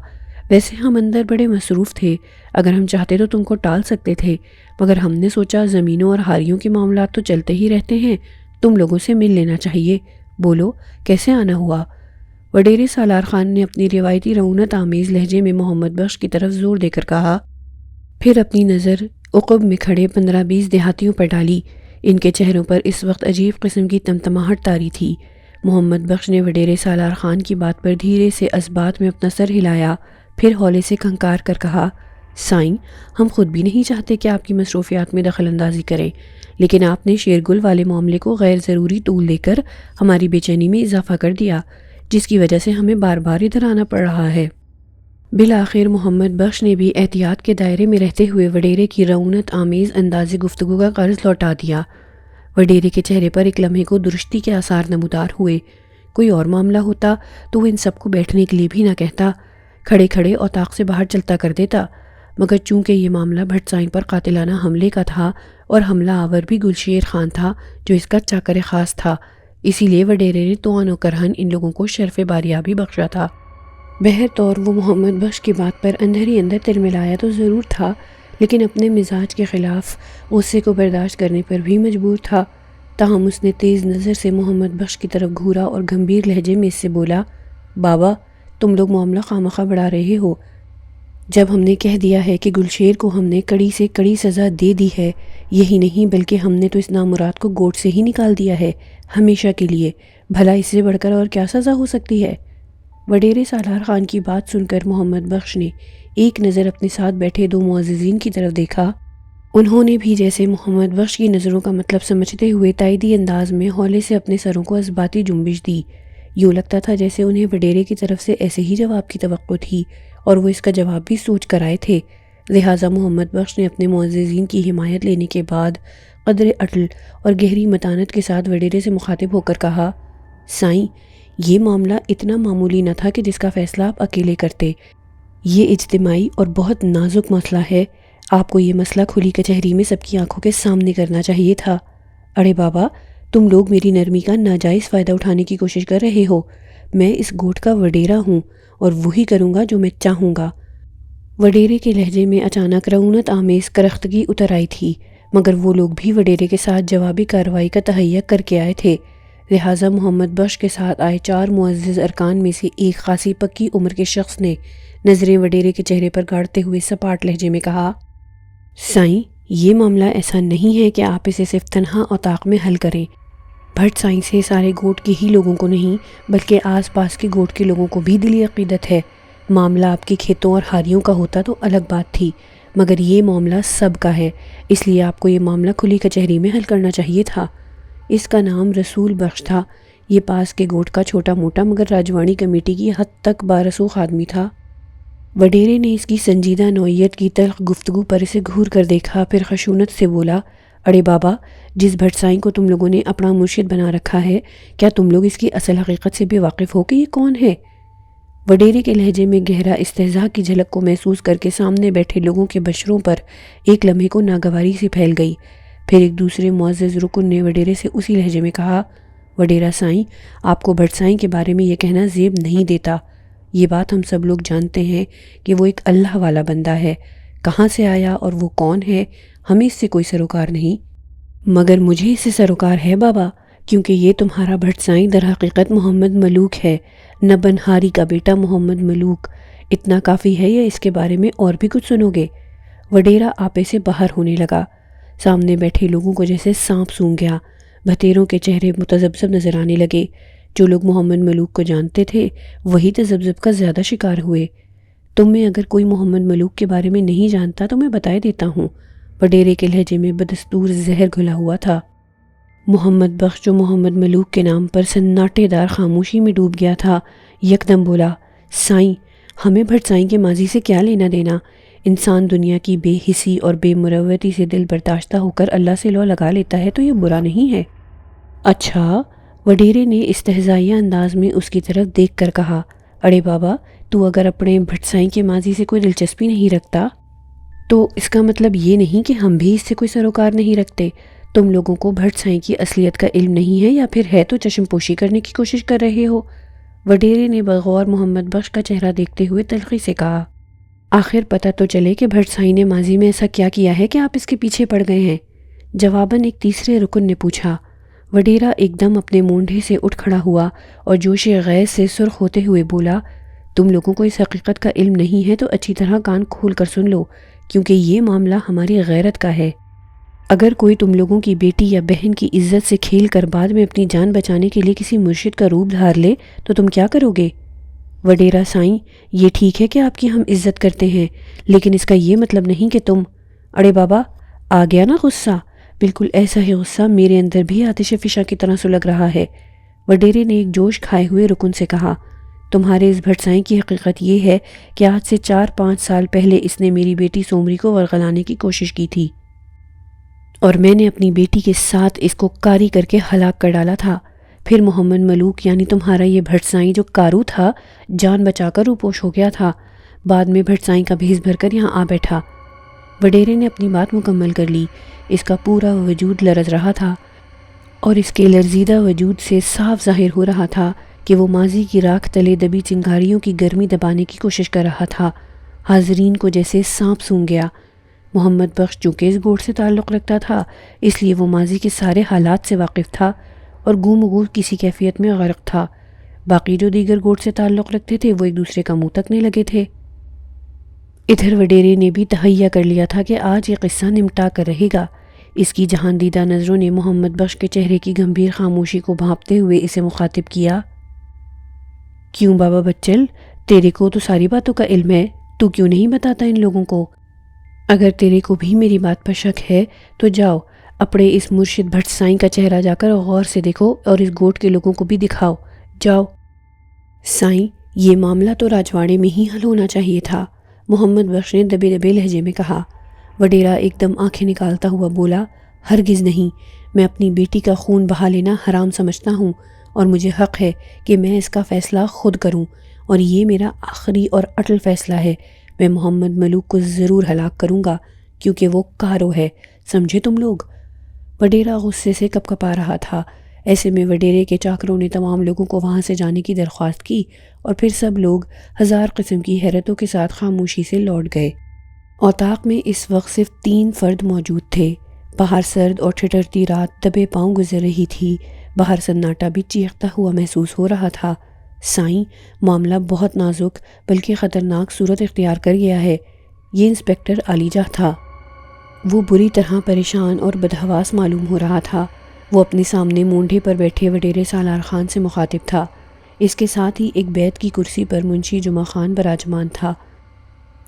ویسے ہم اندر بڑے مصروف تھے، اگر ہم چاہتے تو تم کو ٹال سکتے تھے، مگر ہم نے سوچا زمینوں اور ہاریوں کے معاملات تو چلتے ہی رہتے ہیں، تم لوگوں سے مل لینا چاہیے۔ بولو کیسے آنا ہوا؟ وڈیرے سالار خان نے اپنی روایتی رعونت آمیز لہجے میں محمد بخش کی طرف زور دے کر کہا، پھر اپنی نظر عقب میں کھڑے 15-20 دیہاتیوں پر ڈالی۔ ان کے چہروں پر اس وقت عجیب قسم کی تمتماہٹ طاری تھی۔ محمد بخش نے وڈیرے سالار خان کی بات پر دھیرے سے اثبات میں اپنا سر ہلایا، پھر ہولے سے کھنکار کر کہا، سائیں، ہم خود بھی نہیں چاہتے کہ آپ کی مصروفیات میں دخل اندازی کریں، لیکن آپ نے شیرگل والے معاملے کو غیر ضروری طول دے کر ہماری بے چینی میں اضافہ کر دیا، جس کی وجہ سے ہمیں بار بار ادھر آنا پڑ رہا ہے۔ بالآخر محمد بخش نے بھی احتیاط کے دائرے میں رہتے ہوئے وڈیرے کی رعونت آمیز انداز گفتگو کا قرض لوٹا دیا۔ وڈیرے کے چہرے پر ایک لمحے کو درستی کے آثار نمودار ہوئے۔ کوئی اور معاملہ ہوتا تو وہ ان سب کو بیٹھنے کے لیے بھی نہ کہتا، کھڑے کھڑے اوطاق سے باہر چلتا کر دیتا، مگر چونکہ یہ معاملہ بھٹ سائیں پر قاتلانہ حملے کا تھا اور حملہ آور بھی گلشیر خان تھا جو اس کا چاکر خاص تھا، اسی لیے وڈیرے نے توان و کرہن ان لوگوں کو شرف باریابی بخشا تھا۔ بہرطور وہ محمد بخش کی بات پر اندر ہی اندر ترملایا تو ضرور تھا، لیکن اپنے مزاج کے خلاف غصے کو برداشت کرنے پر بھی مجبور تھا۔ تاہم اس نے تیز نظر سے محمد بخش کی طرف گھورا اور گمبھیر لہجے میں اس سے بولا، بابا، تم لوگ معاملہ خواہ بڑھا رہے ہو۔ جب ہم نے کہہ دیا ہے کہ گلشیر کو ہم نے کڑی سے کڑی سزا دے دی ہے، یہی نہیں بلکہ ہم نے تو اس نامراد کو گوٹ سے ہی نکال دیا ہے ہمیشہ کے لیے، بھلا اس سے بڑھ کر اور کیا سزا ہو سکتی ہے؟ وڈیرے سالار خان کی بات سن کر محمد بخش نے ایک نظر اپنے ساتھ بیٹھے 2 معززین کی طرف دیکھا۔ انہوں نے بھی جیسے محمد بخش کی نظروں کا مطلب سمجھتے ہوئے تائیدی انداز میں ہولے سے اپنے سروں کو اثباتی جنبش دی۔ یوں لگتا تھا جیسے انہیں وڈیرے کی طرف سے ایسے ہی جواب کی توقع تھی اور وہ اس کا جواب بھی سوچ کر آئے تھے۔ لہٰذا محمد بخش نے اپنے معززین کی حمایت لینے کے بعد قدر اٹل اور گہری متانت کے ساتھ وڈیرے سے مخاطب ہو کر کہا، سائیں، یہ معاملہ اتنا معمولی نہ تھا کہ جس کا فیصلہ آپ اکیلے کرتے۔ یہ اجتماعی اور بہت نازک مسئلہ ہے، آپ کو یہ مسئلہ کھلی کچہری میں سب کی آنکھوں کے سامنے کرنا چاہیے تھا۔ اڑے بابا، تم لوگ میری نرمی کا ناجائز فائدہ اٹھانے کی کوشش کر رہے ہو۔ میں اس گوٹھ کا وڈیرا ہوں اور وہی کروں گا جو میں چاہوں گا۔ وڈیرے کے لہجے میں اچانک رعونت آمیز کرختگی اتر آئی تھی، مگر وہ لوگ بھی وڈیرے کے ساتھ جوابی کارروائی کا تہیہ کر کے آئے تھے۔ لہٰذا محمد بخش کے ساتھ آئے 4 معزز ارکان میں سے ایک خاصی پکی عمر کے شخص نے نظریں وڈیرے کے چہرے پر گاڑتے ہوئے سپاٹ لہجے میں کہا، سائیں، یہ معاملہ ایسا نہیں ہے کہ آپ اسے صرف تنہا اوطاق میں حل کریں۔ بھٹ سائیں سے سارے گوٹ کے ہی لوگوں کو نہیں بلکہ آس پاس کے گوٹ کے لوگوں کو بھی دلی عقیدت ہے۔ معاملہ آپ کے کھیتوں اور ہاریوں کا ہوتا تو الگ بات تھی، مگر یہ معاملہ سب کا ہے، اس لیے آپ کو یہ معاملہ کھلی کچہری میں حل کرنا چاہیے تھا۔ اس کا نام رسول بخش تھا۔ یہ پاس کے گوٹ کا چھوٹا موٹا مگر راجوانی کمیٹی کی حد تک بارسوخ آدمی تھا۔ وڈیرے نے اس کی سنجیدہ نوعیت کی تلخ گفتگو پر اسے گھور کر دیکھا، پھر خشونت سے بولا، اڑے بابا، جس بھٹ سائیں کو تم لوگوں نے اپنا مرشد بنا رکھا ہے، کیا تم لوگ اس کی اصل حقیقت سے بھی واقف ہو کہ یہ کون ہے؟ وڈیرے کے لہجے میں گہرا استہزاء کی جھلک کو محسوس کر کے سامنے بیٹھے لوگوں کے بشروں پر ایک لمحے کو ناگواری سے پھیل گئی۔ پھر ایک دوسرے معزز رکن نے وڈیرے سے اسی لہجے میں کہا، وڈیرہ سائیں، آپ کو بھٹ سائیں کے بارے میں یہ کہنا زیب نہیں دیتا۔ یہ بات ہم سب لوگ جانتے ہیں کہ وہ ایک اللہ والا بندہ ہے۔ کہاں سے آیا اور وہ کون ہے، ہمیں اس سے کوئی سروکار نہیں، مگر مجھے اس سے سروکار ہے بابا، کیونکہ یہ تمہارا بھٹ سائیں در حقیقت محمد ملوک ہے، نبن ہاری کا بیٹا محمد ملوک۔ اتنا کافی ہے یا اس کے بارے میں اور بھی کچھ سنو گے؟ وڈیرہ آپے سے باہر ہونے لگا۔ سامنے بیٹھے لوگوں کو جیسے سانپ سونگھ گیا۔ بھتیروں کے چہرے متذبذب نظر آنے لگے۔ جو لوگ محمد ملوک کو جانتے تھے وہی تذبذب کا زیادہ شکار ہوئے۔ تم میں اگر کوئی محمد ملوک کے بارے میں نہیں جانتا تو میں بتائے دیتا ہوں۔ وڈیرے کے لہجے میں بدستور زہر گھلا ہوا تھا۔ محمد بخش جو محمد ملوک کے نام پر سناٹے دار خاموشی میں ڈوب گیا تھا، یکدم بولا، سائیں، ہمیں بھٹ سائیں کے ماضی سے کیا لینا دینا؟ انسان دنیا کی بے حسی اور بے مروتی سے دل برداشتہ ہو کر اللہ سے لو لگا لیتا ہے تو یہ برا نہیں ہے۔ اچھا، وڈیرے نے استہزائیہ انداز میں اس کی طرف دیکھ کر کہا، اڑے بابا، تو اگر اپنے بھٹ سائیں کے ماضی سے کوئی دلچسپی نہیں رکھتا تو اس کا مطلب یہ نہیں کہ ہم بھی اس سے کوئی سروکار نہیں رکھتے۔ تم لوگوں کو بھٹ سائیں کی اصلیت کا علم نہیں ہے، یا پھر ہے تو چشم پوشی کرنے کی کوشش کر رہے ہو؟ وڈیرے نے بغور محمد بخش کا چہرہ دیکھتے ہوئے تلخی سے کہا، آخر پتہ تو چلے کہ بھٹ سائیں نے ماضی میں ایسا کیا کیا ہے کہ آپ اس کے پیچھے پڑ گئے ہیں؟ جواباً ایک تیسرے رکن نے پوچھا۔ وڈیرہ ایک دم اپنے مونڈھے سے اٹھ کھڑا ہوا اور جوش غیظ سے سرخ ہوتے ہوئے بولا، تم لوگوں کو اس حقیقت کا علم نہیں ہے تو اچھی طرح کان کھول کر سن لو، کیونکہ یہ معاملہ ہماری غیرت کا ہے۔ اگر کوئی تم لوگوں کی بیٹی یا بہن کی عزت سے کھیل کر بعد میں اپنی جان بچانے کے لیے کسی مرشد کا روپ دھار لے تو تم کیا کرو گے؟ وڈیرہ سائیں، یہ ٹھیک ہے کہ آپ کی ہم عزت کرتے ہیں، لیکن اس کا یہ مطلب نہیں کہ تم… اڑے بابا، آ گیا نا غصہ؟ بالکل ایسا ہی غصہ میرے اندر بھی آتش فشاں کی طرح سلگ رہا ہے۔ وڈیرے نے ایک جوش کھائے ہوئے رکن سے کہا، تمہارے اس بھٹ سائیں کی حقیقت یہ ہے کہ آج سے 4-5 سال پہلے اس نے میری بیٹی سومری کو ورغلانے کی کوشش کی تھی، اور میں نے اپنی بیٹی کے ساتھ اس کو کاری کر کے ہلاک کر ڈالا تھا۔ پھر محمد ملوک یعنی تمہارا یہ بھٹ سائیں جو کارو تھا، جان بچا کر روپوش ہو گیا تھا، بعد میں بھٹ سائیں کا بھیس بھر کر یہاں آ بیٹھا۔ وڈیرے نے اپنی بات مکمل کر لی۔ اس کا پورا وجود لرز رہا تھا اور اس کے لرزیدہ وجود سے صاف ظاہر ہو رہا تھا کہ وہ ماضی کی راکھ تلے دبی چنگاریوں کی گرمی دبانے کی کوشش کر رہا تھا۔ حاضرین کو جیسے سانپ سونگھ گیا۔ محمد بخش چونکہ اس گوٹ سے تعلق رکھتا تھا، اس لیے وہ ماضی کے سارے حالات سے واقف تھا اور گم و گور کسی کیفیت میں غرق تھا۔ باقی جو دیگر گوٹ سے تعلق رکھتے تھے وہ ایک دوسرے کا منہ تکنے لگے تھے۔ ادھر وڈیرے نے بھی تہیہ کر لیا تھا کہ آج یہ قصہ نمٹا کر رہے گا۔ اس کی جہان دیدہ نظروں نے محمد بخش کے چہرے کی گمبھیر خاموشی کو بھانپتے ہوئے اسے مخاطب کیا، کیوں بابا بچل، تیرے کو تو ساری باتوں کا علم ہے، تو کیوں نہیں بتاتا ان لوگوں کو؟ اگر تیرے کو بھی میری بات پر شک ہے تو جاؤ اپنے اس مرشد بھٹ سائیں کا چہرہ جا کر غور سے دیکھو اور اس گوٹ کے لوگوں کو بھی دکھاؤ، جاؤ۔ سائیں، یہ معاملہ تو راجواڑے میں ہی حل ہونا چاہیے تھا، محمد بخش نے دبے دبے لہجے میں کہا۔ وڈیرہ ایک دم آنکھیں نکالتا ہوا بولا، ہرگز نہیں، میں اپنی بیٹی کا خون بہا لینا حرام سمجھتا ہوں اور مجھے حق ہے کہ میں اس کا فیصلہ خود کروں، اور یہ میرا آخری اور اٹل فیصلہ ہے۔ میں محمد ملوک کو ضرور ہلاک کروں گا کیونکہ وہ کارو ہے، سمجھے تم لوگ؟ وڈیرہ غصے سے کپ کپا رہا تھا۔ ایسے میں وڈیرے کے چاکروں نے تمام لوگوں کو وہاں سے جانے کی درخواست کی اور پھر سب لوگ ہزار قسم کی حیرتوں کے ساتھ خاموشی سے لوٹ گئے۔ اوطاق میں اس وقت صرف 3 فرد موجود تھے۔ باہر سرد اور ٹھٹرتی رات دبے پاؤں گزر رہی تھی۔ باہر سناٹا بھی چیختا ہوا محسوس ہو رہا تھا۔ سائیں، معاملہ بہت نازک بلکہ خطرناک صورت اختیار کر گیا ہے۔ یہ انسپکٹر عالی جاہ تھا۔ وہ بری طرح پریشان اور بدحواس معلوم ہو رہا تھا۔ وہ اپنے سامنے مونڈھے پر بیٹھے وڈیرے سالار خان سے مخاطب تھا۔ اس کے ساتھ ہی ایک بیت کی کرسی پر منشی جمعہ خان براجمان تھا۔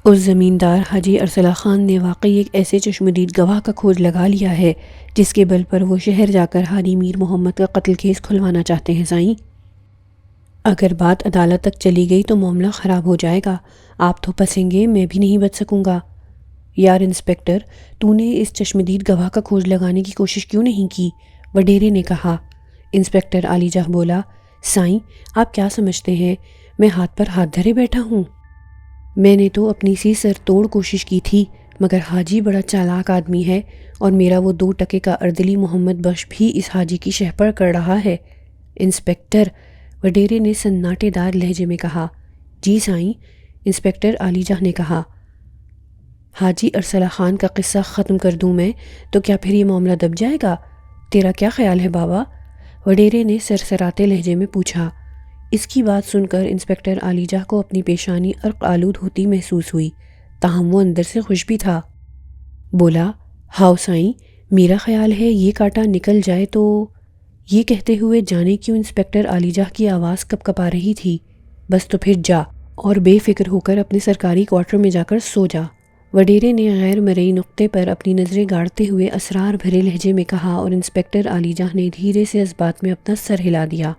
اس زمیندار حاجی ارسلہ خان نے واقعی ایک ایسے چشمدید گواہ کا کھوج لگا لیا ہے جس کے بل پر وہ شہر جا کر حاجی میر محمد کا قتل کیس کھلوانا چاہتے ہیں سائیں۔ اگر بات عدالت تک چلی گئی تو معاملہ خراب ہو جائے گا۔ آپ تو پھنسیں گے، میں بھی نہیں بچ سکوں گا۔ یار انسپکٹر، تو نے اس چشمدید گواہ کا کھوج لگانے کی کوشش کیوں نہیں کی؟ وڈیرے نے کہا۔ انسپکٹر علی جاہ بولا، سائیں آپ کیا سمجھتے ہیں میں ہاتھ پر ہاتھ دھرے بیٹھا ہوں؟ میں نے تو اپنی سی سر توڑ کوشش کی تھی، مگر حاجی بڑا چالاک آدمی ہے اور میرا وہ 2 ٹکے کا اردلی محمد بخش بھی اس حاجی کی شہپر کر رہا ہے۔ انسپکٹر، وڈیرے نے سناٹے دار لہجے میں کہا۔ جی سائیں، انسپکٹر علی جاہ نے کہا۔ حاجی ارسلہ خان کا قصہ ختم کر دوں میں تو کیا پھر یہ معاملہ دب جائے گا؟ تیرا کیا خیال ہے بابا؟ وڈیرے نے سرسراتے لہجے میں پوچھا۔ اس کی بات سن کر انسپکٹر علی جاہ کو اپنی پیشانی عرق آلود ہوتی محسوس ہوئی، تاہم وہ اندر سے خوش بھی تھا۔ بولا، ہاؤ سائیں، میرا خیال ہے یہ کانٹا نکل جائے تو… یہ کہتے ہوئے جانے کیوں انسپکٹر علی جاہ کی آواز کپ کپا رہی تھی۔ بس تو پھر جا اور بے فکر ہو کر اپنے سرکاری کوارٹر میں جا کر سو جا۔ وڈیرے نے غیر مرئی نقطے پر اپنی نظریں گاڑتے ہوئے اسرار بھرے لہجے میں کہا اور انسپکٹر علی جاہ نے دھیرے سے اس بات میں اپنا سر ہلا دیا۔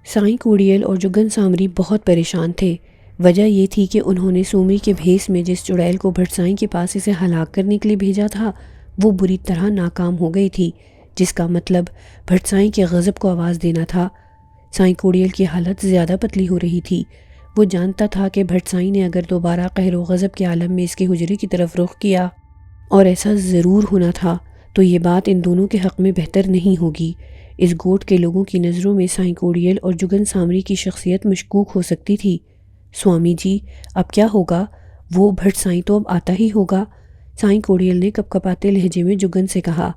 سائیں کوڑیل اور جگن سامری بہت پریشان تھے۔ وجہ یہ تھی کہ انہوں نے سومری کے بھیس میں جس چڑیل کو بھٹ سائیں کے پاس اسے ہلاک کرنے کے لیے بھیجا تھا وہ بری طرح ناکام ہو گئی تھی، جس کا مطلب بھٹ سائیں کے غضب کو آواز دینا تھا۔ سائیں کوڑیل کی حالت زیادہ پتلی ہو رہی تھی۔ وہ جانتا تھا کہ بھٹ سائیں نے اگر دوبارہ قہر و غضب کے عالم میں اس کے حجرے کی طرف رخ کیا، اور ایسا ضرور ہونا تھا، تو یہ بات ان دونوں کے حق میں بہتر نہیں ہوگی۔ اس گوٹ کے لوگوں کی نظروں میں سائیں کوڑیل اور جگن سامری کی شخصیت مشکوک ہو سکتی تھی۔ سوامی جی، اب کیا ہوگا؟ وہ بھٹ سائیں تو اب آتا ہی ہوگا۔ سائیں کوڑیل نے کپ کپاتے لہجے میں جگن سے کہا۔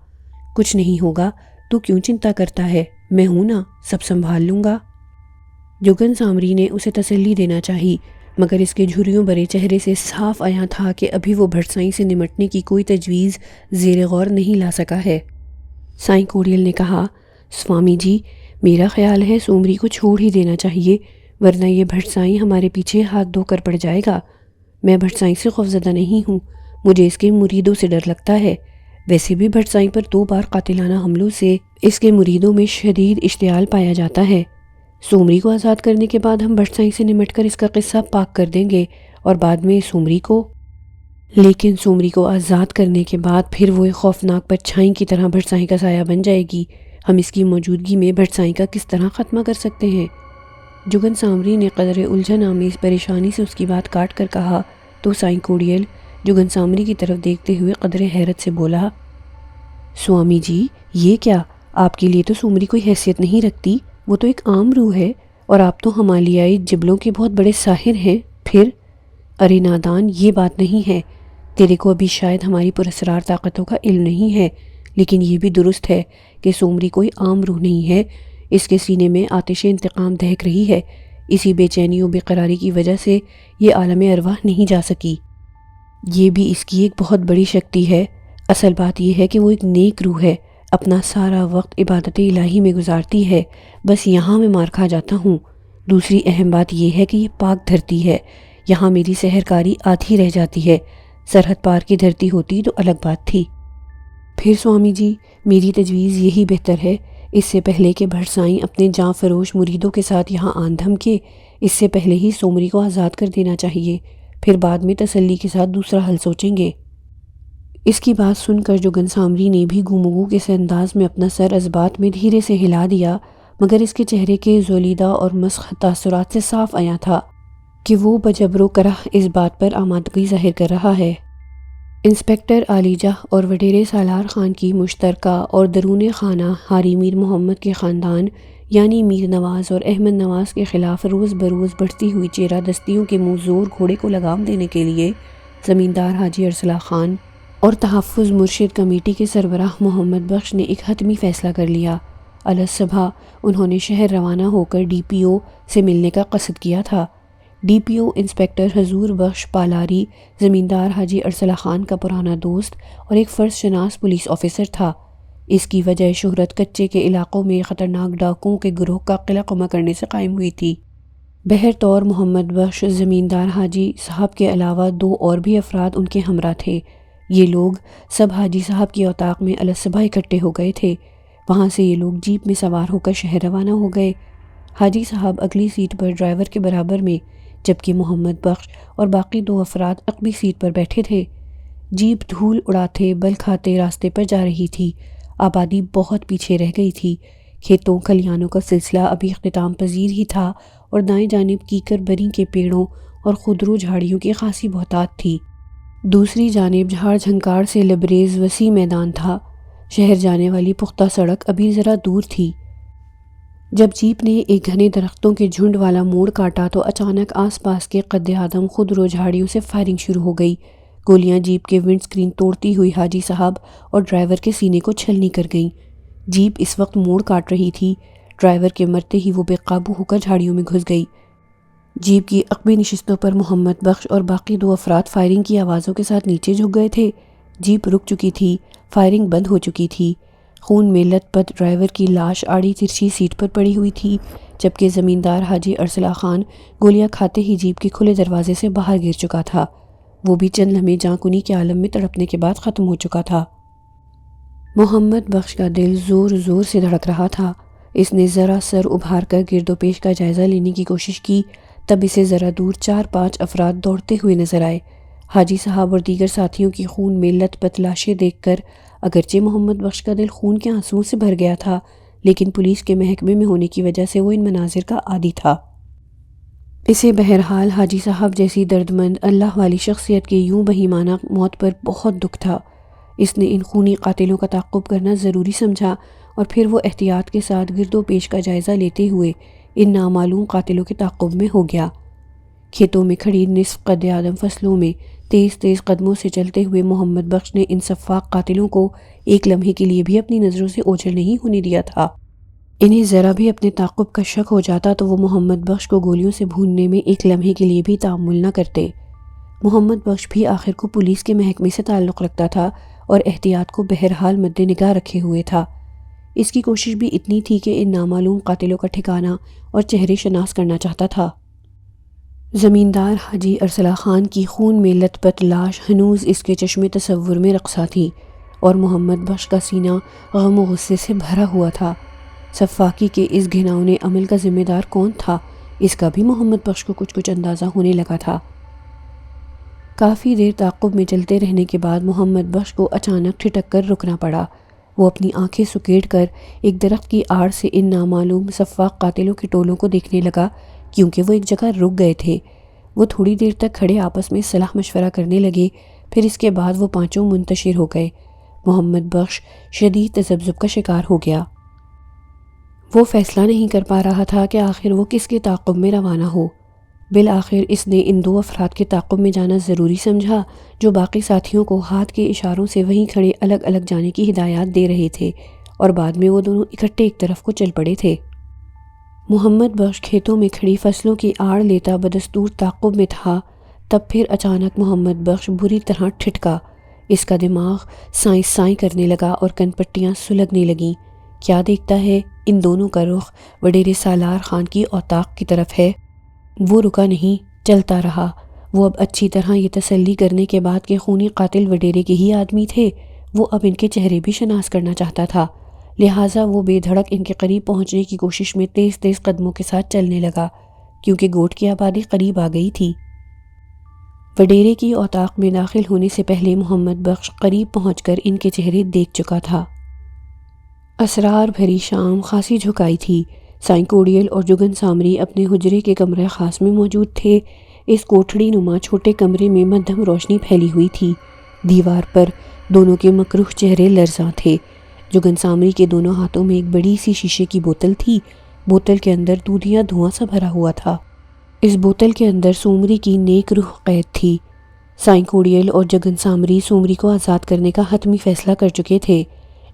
کچھ نہیں ہوگا، تو کیوں چنتا کرتا ہے؟ میں ہوں نا، سب سنبھال لوں گا۔ جگن سامری نے اسے تسلی دینا چاہی، مگر اس کے جھریوں برے چہرے سے صاف آیا تھا کہ ابھی وہ بھٹ سائیں سے نمٹنے کی کوئی تجویز زیر غور نہیں لا سکا ہے۔ سائیں کوڑیل نے کہا، سوامی جی، میرا خیال ہے سومری کو چھوڑ ہی دینا چاہیے، ورنہ یہ بھٹ سائیں ہمارے پیچھے ہاتھ دھو کر پڑ جائے گا۔ میں بھٹ سائیں سے خوفزدہ نہیں ہوں، مجھے اس کے مریدوں سے ڈر لگتا ہے۔ ویسے بھی بھٹ سائیں پر 2 بار قاتلانہ حملوں سے اس کے مریدوں میں شدید اشتعال پایا جاتا ہے۔ سومری کو آزاد کرنے کے بعد ہم بھٹ سائیں سے نمٹ کر اس کا قصہ پاک کر دیں گے اور بعد میں سومری کو… لیکن سومری کو آزاد کرنے کے بعد پھر وہ ایک خوفناک پرچھائی کی طرح بھٹ سائیں کا سایہ بن جائے گی۔ ہم اس کی موجودگی میں بھٹ سائیں کا کس طرح خاتمہ کر سکتے ہیں؟ جگن سامری نے قدر الجھن آمیز پریشانی سے اس کی بات کاٹ کر کہا تو سائیں کوڑیل جگن سامری کی طرف دیکھتے ہوئے قدر حیرت سے بولا، سوامی جی، یہ کیا؟ آپ کے لیے تو سومری کوئی حیثیت نہیں رکھتی، وہ تو ایک عام روح ہے، اور آپ تو ہمالیائی جبلوں کے بہت بڑے ساحر ہیں۔ پھر… ارے نادان، یہ بات نہیں ہے۔ تیرے کو ابھی شاید ہماری پراسرار طاقتوں کا علم نہیں ہے، لیکن یہ بھی درست ہے کہ سومری کوئی عام روح نہیں ہے۔ اس کے سینے میں آتش انتقام دہک رہی ہے، اسی بے چینی و بے قراری کی وجہ سے یہ عالم ارواح نہیں جا سکی۔ یہ بھی اس کی ایک بہت بڑی شکتی ہے۔ اصل بات یہ ہے کہ وہ ایک نیک روح ہے، اپنا سارا وقت عبادت الہی میں گزارتی ہے، بس یہاں میں مار کھا جاتا ہوں۔ دوسری اہم بات یہ ہے کہ یہ پاک دھرتی ہے، یہاں میری سحرکاری آدھی رہ جاتی ہے، سرحد پار کی دھرتی ہوتی تو الگ بات تھی۔ پھر سوامی جی، میری تجویز یہی بہتر ہے، اس سے پہلے کہ بھٹ سائیں اپنے جاں فروش مریدوں کے ساتھ یہاں آن دھمکے، اس سے پہلے ہی سومری کو آزاد کر دینا چاہیے، پھر بعد میں تسلی کے ساتھ دوسرا حل سوچیں گے۔ اس کی بات سن کر جگن سامری نے بھی گومگو کے سے انداز میں اپنا سر اس بات میں دھیرے سے ہلا دیا، مگر اس کے چہرے کے زولیدہ اور مسخ تاثرات سے صاف آیا تھا کہ وہ بجبر و کرہ اس بات پر آمادگی ظاہر کر رہا ہے۔ انسپکٹر علی جاہ اور وڈیرے سالار خان کی مشترکہ اور درون خانہ حاجی میر محمد کے خاندان یعنی میر نواز اور احمد نواز کے خلاف روز بروز بڑھتی ہوئی چیرہ دستیوں کے منہ زور گھوڑے کو لگام دینے کے لیے زمیندار حاجی ارسلہ خان اور تحفظ مرشد کمیٹی کے سربراہ محمد بخش نے ایک حتمی فیصلہ کر لیا۔ الصبح انہوں نے شہر روانہ ہو کر ڈی پی او سے ملنے کا قصد کیا تھا۔ DPO انسپیکٹر حضور بخش پالاری زمیندار حاجی ارسلہ خان کا پرانا دوست اور ایک فرض شناس پولیس آفیسر تھا۔ اس کی وجہ شہرت کچے کے علاقوں میں خطرناک ڈاکوؤں کے گروہ کا قلع قمع کرنے سے قائم ہوئی تھی۔ بہر طور محمد بخش زمیندار حاجی صاحب کے علاوہ 2 اور بھی افراد ان کے ہمراہ تھے۔ یہ لوگ سب حاجی صاحب کی اوطاق میں الصبح اکٹھے ہو گئے تھے۔ وہاں سے یہ لوگ جیپ میں سوار ہو کر شہر روانہ ہو گئے۔ حاجی صاحب اگلی سیٹ پر ڈرائیور کے برابر میں، جبکہ محمد بخش اور باقی 2 افراد عقبی سیٹ پر بیٹھے تھے۔ جیپ دھول اڑاتے بل کھاتے راستے پر جا رہی تھی۔ آبادی بہت پیچھے رہ گئی تھی۔ کھیتوں کھلیانوں کا سلسلہ ابھی اختتام پذیر ہی تھا اور دائیں جانب کیکر بری کے پیڑوں اور خودرو جھاڑیوں کی خاصی بہتات تھی۔ دوسری جانب جھاڑ جھنکاڑ سے لبریز وسیع میدان تھا۔ شہر جانے والی پختہ سڑک ابھی ذرا دور تھی۔ جب جیپ نے ایک گھنے درختوں کے جھنڈ والا موڑ کاٹا تو اچانک آس پاس کے قد آدم خودرو جھاڑیوں سے فائرنگ شروع ہو گئی۔ گولیاں جیپ کے ونڈ سکرین توڑتی ہوئی حاجی صاحب اور ڈرائیور کے سینے کو چھلنی کر گئیں۔ جیپ اس وقت موڑ کاٹ رہی تھی۔ ڈرائیور کے مرتے ہی وہ بے قابو ہو کر جھاڑیوں میں گھس گئی۔ جیپ کی عقبی نشستوں پر محمد بخش اور باقی 2 افراد فائرنگ کی آوازوں کے ساتھ نیچے جھک گئے تھے۔ جیپ رک چکی تھی، فائرنگ بند ہو چکی تھی۔ خون میں لت پت ڈرائیور کی لاش آڑی ترچھی سیٹ پر پڑی ہوئی تھی، جبکہ زمیندار حاجی ارسلہ خان گولیاں کھاتے ہی جیپ کے کھلے دروازے سے باہر گر چکا تھا۔ وہ بھی چند لمحے جاں کنی کے عالم میں تڑپنے کے بعد ختم ہو چکا تھا۔ محمد بخش کا دل زور زور سے دھڑک رہا تھا۔ اس نے ذرا سر ابھار کر گرد و پیش کا جائزہ لینے کی کوشش کی، تب اسے ذرا دور 4-5 افراد دوڑتے ہوئے نظر آئے۔ حاجی صاحب اور دیگر ساتھیوں کی خون میں لت پت لاشیں دیکھ کر اگرچہ محمد بخش کا دل خون کے آنسوؤں سے بھر گیا تھا، لیکن پولیس کے محکمے میں ہونے کی وجہ سے وہ ان مناظر کا عادی تھا۔ اسے بہرحال حاجی صاحب جیسی دردمند اللہ والی شخصیت کے یوں بہیمانہ موت پر بہت دکھ تھا۔ اس نے ان خونی قاتلوں کا تعقب کرنا ضروری سمجھا اور پھر وہ احتیاط کے ساتھ گرد و پیش کا جائزہ لیتے ہوئے ان نامعلوم قاتلوں کے تعقب میں ہو گیا۔ کھیتوں میں کھڑی نصف قد آدم فصلوں میں تیز تیز قدموں سے چلتے ہوئے محمد بخش نے ان سفاک قاتلوں کو ایک لمحے کے لیے بھی اپنی نظروں سے اوجھل نہیں ہونے دیا تھا۔ انہیں ذرا بھی اپنے تعقب کا شک ہو جاتا تو وہ محمد بخش کو گولیوں سے بھوننے میں ایک لمحے کے لیے بھی تأمل نہ کرتے۔ محمد بخش بھی آخر کو پولیس کے محکمے سے تعلق رکھتا تھا اور احتیاط کو بہرحال مد نگاہ رکھے ہوئے تھا۔ اس کی کوشش بھی اتنی تھی کہ ان نامعلوم قاتلوں کا ٹھکانہ اور چہرے شناس کرنا چاہتا تھا۔ زمیندار حاجی ارسلہ خان کی خون میں لت پت لاش ہنوز اس کے چشم تصور میں رقصا تھی اور محمد بخش کا سینہ غم و غصے سے بھرا ہوا تھا۔ سفاکی کے اس گھناؤنے عمل کا ذمہ دار کون تھا، اس کا بھی محمد بخش کو کچھ اندازہ ہونے لگا تھا۔ کافی دیر تعقب میں چلتے رہنے کے بعد محمد بخش کو اچانک ٹھٹک کر رکنا پڑا۔ وہ اپنی آنکھیں سکیڑ کر ایک درخت کی آڑ سے ان نامعلوم سفاک قاتلوں کے ٹولوں کو دیکھنے لگا، کیونکہ وہ ایک جگہ رک گئے تھے۔ وہ تھوڑی دیر تک کھڑے آپس میں صلاح مشورہ کرنے لگے، پھر اس کے بعد وہ پانچوں منتشر ہو گئے۔ محمد بخش شدید تذبذب کا شکار ہو گیا۔ وہ فیصلہ نہیں کر پا رہا تھا کہ آخر وہ کس کے تعقب میں روانہ ہو۔ بالآخر اس نے ان 2 افراد کے تعقب میں جانا ضروری سمجھا جو باقی ساتھیوں کو ہاتھ کے اشاروں سے وہیں کھڑے الگ الگ جانے کی ہدایات دے رہے تھے، اور بعد میں وہ دونوں اکٹھے ایک طرف کو چل پڑے تھے۔ محمد بخش کھیتوں میں کھڑی فصلوں کی آڑ لیتا بدستور تعقب میں تھا، تب پھر اچانک محمد بخش بری طرح ٹھٹکا۔ اس کا دماغ سائیں سائیں کرنے لگا اور کن پٹیاں سلگنے لگیں۔ کیا دیکھتا ہے، ان دونوں کا رخ وڈیرے سالار خان کی اوطاق کی طرف ہے۔ وہ رکا نہیں، چلتا رہا۔ وہ اب اچھی طرح یہ تسلی کرنے کے بعد کہ خونی قاتل وڈیرے کے ہی آدمی تھے، وہ اب ان کے چہرے بھی شناس کرنا چاہتا تھا، لہٰذا وہ بے دھڑک ان کے قریب پہنچنے کی کوشش میں تیز تیز قدموں کے ساتھ چلنے لگا، کیونکہ گوٹ کی آبادی قریب آ گئی تھی۔ وڈیرے کی اوطاق میں داخل ہونے سے پہلے محمد بخش قریب پہنچ کر ان کے چہرے دیکھ چکا تھا۔ اسرار بھری شام خاصی جھکائی تھی۔ سائیں کوڑیل اور جگن سامری اپنے حجرے کے کمرہ خاص میں موجود تھے۔ اس کوٹھڑی نما چھوٹے کمرے میں مدھم روشنی پھیلی ہوئی تھی۔ دیوار پر دونوں کے مکروہ چہرے لرزاں تھے۔ جگن سامری کے دونوں ہاتھوں میں ایک بڑی سی شیشے کی بوتل تھی۔ بوتل کے اندر دودھیا دھواں سا بھرا ہوا تھا۔ اس بوتل کے اندر سومری کی نیک روح قید تھی۔ سائیں کوڑیل اور جگن سامری سومری کو آزاد کرنے کا حتمی فیصلہ کر چکے تھے۔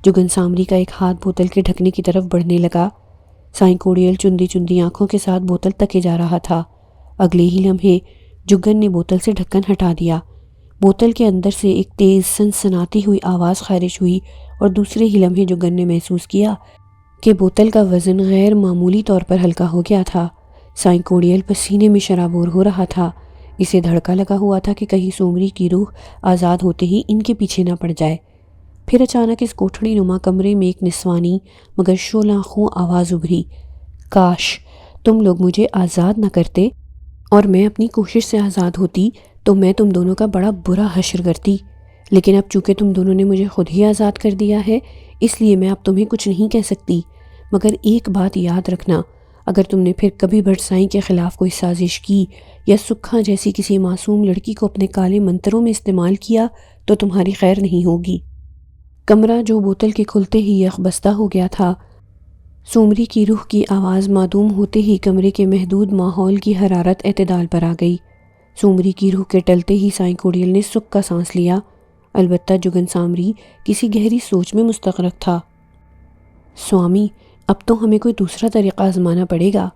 جگن سامری کا ایک ہاتھ بوتل کے ڈھکنے کی طرف بڑھنے لگا۔ سائیں کوڑیل چندی چندی آنکھوں کے ساتھ بوتل تکے جا رہا تھا۔ اگلے ہی لمحے جگن نے بوتل سے ڈھکن ہٹا دیا۔ بوتل کے اندر سے ایک تیز سنسناتی ہوئی آواز خارج ہوئی اور دوسرے ہی لمحے جگن نے محسوس کیا کہ بوتل کا وزن غیر معمولی طور پر ہلکا ہو گیا تھا۔ سائیں کوڑیل پسینے میں شرابور ہو رہا تھا۔ اسے دھڑکا لگا ہوا تھا کہ کہیں سومری کی روح آزاد ہوتے ہی ان کے پیچھے نہ پڑ جائے۔ پھر اچانک اس کوٹھڑی نما کمرے میں ایک نسوانی مگر شعلہ خوں آواز ابھری، کاش تم لوگ مجھے آزاد نہ کرتے اور میں اپنی کوشش سے آزاد ہوتی تو میں تم دونوں کا بڑا برا حشر کرتی، لیکن اب چونکہ تم دونوں نے مجھے خود ہی آزاد کر دیا ہے اس لیے میں اب تمہیں کچھ نہیں کہہ سکتی، مگر ایک بات یاد رکھنا، اگر تم نے پھر کبھی بھٹ سائیں کے خلاف کوئی سازش کی یا سکھا جیسی کسی معصوم لڑکی کو اپنے کالے منتروں میں استعمال کیا تو تمہاری خیر نہیں ہوگی۔ کمرہ جو بوتل کے کھلتے ہی یخ بستہ ہو گیا تھا، سومری کی روح کی آواز معدوم ہوتے ہی کمرے کے محدود ماحول کی حرارت اعتدال پر آ گئی۔ سومری کی روح کے ٹلتے ہی سائیں کوڑیل نے سکھ کا سانس لیا، البتہ جگن سامری کسی گہری سوچ میں مستغرق تھا۔ سوامی، اب تو ہمیں کوئی دوسرا طریقہ آزمانا پڑے گا۔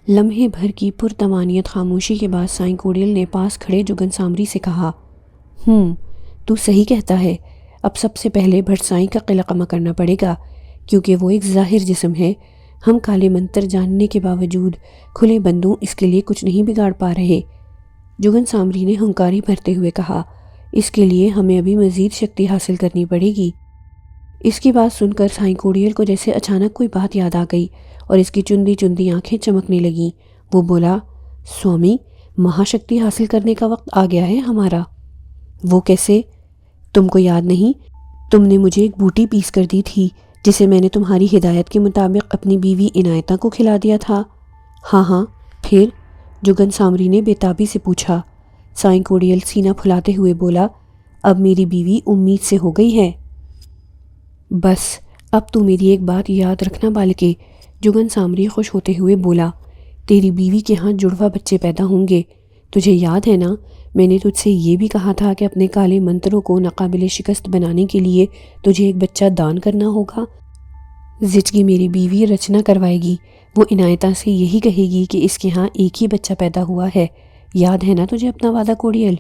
لمحے بھر کی پرتمانیت خاموشی کے بعد سائیں کوڑیل نے پاس کھڑے جگن سامری سے کہا، تو صحیح کہتا ہے، اب سب سے پہلے بھٹ سائیں کا قلع قمع کرنا پڑے گا، کیونکہ وہ ایک ظاہر جسم ہے۔ ہم کالے منتر جاننے کے باوجود کھلے بندوں اس کے لیے کچھ نہیں بگاڑ پا رہے۔ جگن سامری نے ہنکاری بھرتے ہوئے کہا، اس کے لیے ہمیں ابھی مزید شکتی حاصل کرنی پڑے گی۔ اس کی بات سن کر سائیں کوڑیل کو جیسے اچانک کوئی بات یاد آ گئی اور اس کی چندی چندی آنکھیں چمکنے لگیں۔ وہ بولا، سوامی، مہا شکتی حاصل کرنے کا وقت آ گیا ہے ہمارا۔ وہ کیسے؟ تم کو یاد نہیں؟ تم نے مجھے ایک بوٹی پیس کر دی تھی جسے میں نے تمہاری ہدایت کے مطابق اپنی بیوی عنایتہ کو کھلا دیا تھا۔ ہاں، پھر؟ جگن سامری نے بےتابی سے پوچھا۔ سائیں کوڑیل سینہ پھلاتے ہوئے بولا، اب میری بیوی امید سے ہو گئی ہے۔ بس اب تو میری ایک بات یاد رکھنا بالکہ، جگن سامری خوش ہوتے ہوئے بولا، تیری بیوی کے ہاں جڑوا بچے پیدا ہوں گے۔ تجھے یاد ہے نا، میں نے تجھ سے یہ بھی کہا تھا کہ اپنے کالے منتروں کو ناقابل شکست بنانے کے لیے تجھے ایک بچہ دان کرنا ہوگا۔ زچگی میری بیوی رچنا کروائے گی، وہ عنایتہ سے یہی کہے گی کہ اس کے ہاں ایک ہی بچہ پیدا ہوا ہے۔ یاد ہے نا تجھے اپنا وعدہ کوڑیل؟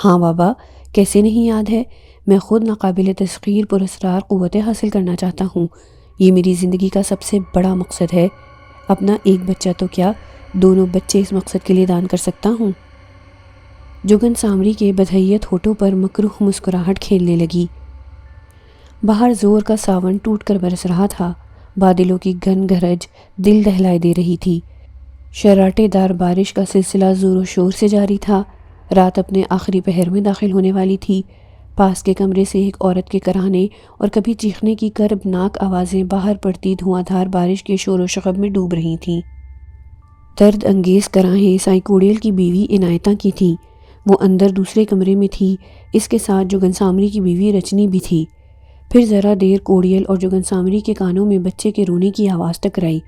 ہاں بابا، کیسے نہیں یاد ہے، میں خود ناقابل تسخیر پراسرار قوتیں حاصل کرنا چاہتا ہوں۔ یہ میری زندگی کا سب سے بڑا مقصد ہے۔ اپنا ایک بچہ تو کیا، دونوں بچے اس مقصد کے لیے دان کر سکتا ہوں۔ جگن سامری کے بدحیت ہونٹوں پر مکروہ مسکراہٹ کھیلنے لگی۔ باہر زور کا ساون ٹوٹ کر برس رہا تھا، بادلوں کی گھن گرج دل دہلائے دے رہی تھی۔ شراٹے دار بارش کا سلسلہ زور و شور سے جاری تھا۔ رات اپنے آخری پہر میں داخل ہونے والی تھی۔ پاس کے کمرے سے ایک عورت کے کراہنے اور کبھی چیخنے کی کربناک آوازیں باہر پڑتی دھواں دھار بارش کے شور و شغب میں ڈوب رہی تھیں۔ درد انگیز کراہیں سائیں کوڑیل کی بیوی عنایتہ کی تھیں۔ وہ اندر دوسرے کمرے میں تھی، اس کے ساتھ جگن سامری کی بیوی رچنی بھی تھی۔ پھر ذرا دیر کوڑیل اور جگن سامری کے کانوں میں بچے کے رونے کی آواز ٹکرائی۔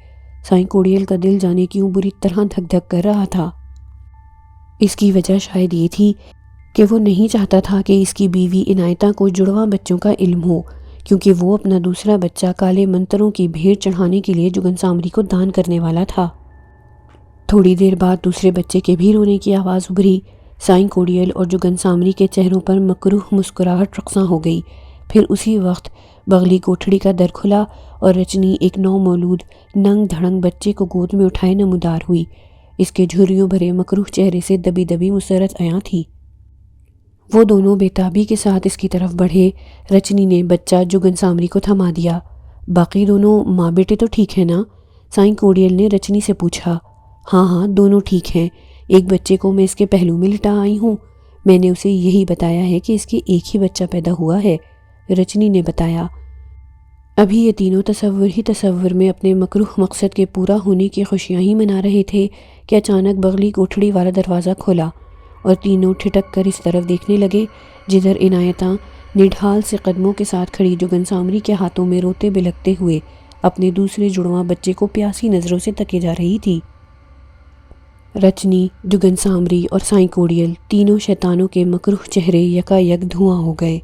سائیں کوڑیل کا دل جانے کیوں بری طرح دھک دھک کر رہا تھا۔ اس کی وجہ شاید یہ تھی کہ وہ نہیں چاہتا تھا کہ اس کی بیوی عنایتہ کو جڑواں بچوں کا علم ہو، کیونکہ وہ اپنا دوسرا بچہ کالے منتروں کی بھیٹ چڑھانے کے لیے جگن سامری کو دان کرنے والا تھا۔ تھوڑی دیر بعد دوسرے بچے کے بھی رونے کی آواز ابھری۔ سائیں کوڑیل اور جگن سامری کے چہروں پر مکروہ مسکراہٹ رقصاں ہو گئی۔ پھر اسی وقت بغلی کوٹھڑی کا در کھلا اور رچنی ایک نو مولود ننگ دھڑنگ بچے کو گود میں اٹھائے نمودار ہوئی۔ اس کے جھریوں بھرے مکروہ چہرے سے دبی دبی مسرت عیاں تھی۔ وہ دونوں بےتابی کے ساتھ اس کی طرف بڑھے۔ رچنی نے بچہ جگن سامری کو تھما دیا۔ باقی دونوں ماں بیٹے تو ٹھیک ہے نا؟ سائیں کوڑیل نے رچنی سے پوچھا۔ ہاں، دونوں ٹھیک ہیں۔ ایک بچے کو میں اس کے پہلو میں لٹا آئی ہوں۔ میں نے اسے یہی بتایا ہے کہ اس کے ایک ہی بچہ پیدا ہوا ہے، رچنی نے بتایا۔ ابھی یہ تینوں تصور ہی تصور میں اپنے مکروہ مقصد کے پورا ہونے کی خوشیاں ہی منا رہے تھے کہ اچانک بغلی کوٹھڑی والا دروازہ کھولا اور تینوں ٹھٹک کر اس طرف دیکھنے لگے جدھر عنایتہ نڈھال سے قدموں کے ساتھ کھڑی جگن سامری کے ہاتھوں میں روتے بلکتے ہوئے اپنے دوسرے جڑواں بچے کو پیاسی نظروں سے تکے جا رہی تھی۔ رچنی، جگن سامری اور سائیں کوڑیل تینوں شیطانوں کے مکروہ چہرے یکا یک دھواں ہو گئے۔